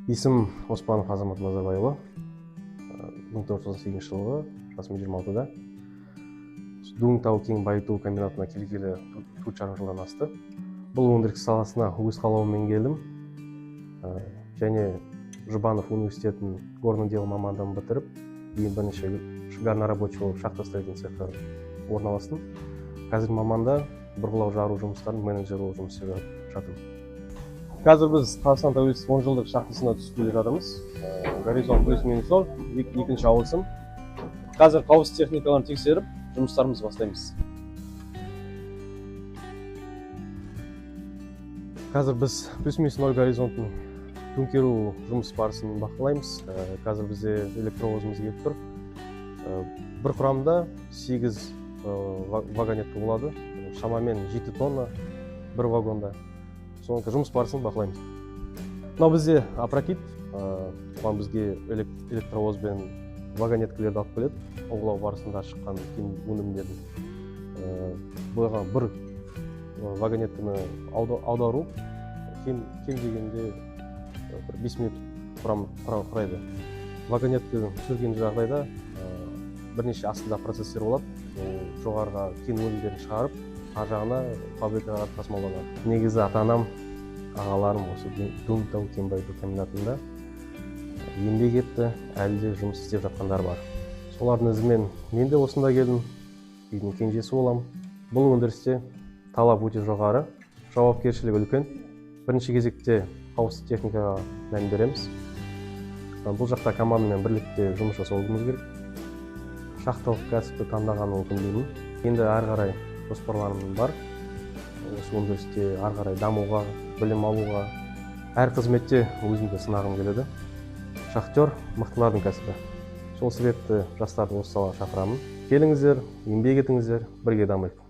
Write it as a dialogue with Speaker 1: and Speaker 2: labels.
Speaker 1: Есім Оспанов Азамат Мазабайұлы. 1998 жылғы, жасым 26-да. Дуң тау-кен байыту комбинатына келгелі 4 жарым жылдан асты. Бұл өндіріс саласына өз қалауыммен келдім. Және Жұбанов университетін горный дело мамандығын бітіріп, кейін бірнеше шигарный рабочий болып шахта строительный цехқа орналастым. Қазір маманда бұрғылау жару жұмыстарын менеджер болып жұмыс істеп жатырмын. Қазір біз Қазақстан тәуелсіздік 10 жылдық шахтасына түсіп келе жатырмыз. Горизонт плюс-минус сол, екінші ауысым. Қазір қауіпсіз техникаларын тексеріп, жұмыстарымызды бастаймыз. Қазір біз плюс-минус 0 горизонтын төңкеру жұмыс барысын бақылаймыз. Қазір бізде электровозымыз келіп тұр. Бір құрамда 8 вагонетка болады. Шамамен 7 тонна бір вагонда. Соңғы жұмыс барысын бақылаймыз. Мынау бізде опрокид. Оған бізге электровозбен вагонеткалерді алып келеді. Оғылау барысында шыққан кен өнімдерін. Бұған бір вагонетканы аудару кем дегенде 5 минут құрайды. Вагонетканы түсірген жағдайда бірнеше астында процестер болады. Жоғарыға кен өнімдерін шығарып, ар жағына фабрикаға тасымалданады. Негізі ата-анам, ағаларым осы Дуң тау-кен байыту комбинатында еңбек етті, әлі де жұмыс істеп жатқандар бар. Солардың ізімен мен де осында келдім, үйдің кенжесі боламын. Бұл өндірісте талап өте жоғары, жауапкершілігі үлкен. Бірінші кезекте қауіпсіз техникаға мән береміз. Бұл жақта командамен бірлікте жұмыс жасауымыз керек. Шахталық кәсіпті таңдағаным өкінбеймін. Енді ары қарай жоспарларым бар. Осы өндірісте ары қарай дамуға, білім алуға, әр қызметте өзімді сынағым келеді. Шахтер мықтылардың кәсібі. Сол себепті жастарды осы салаға шақырамын. Келіңіздер, еңбек етіңіздер, бірге дамайық.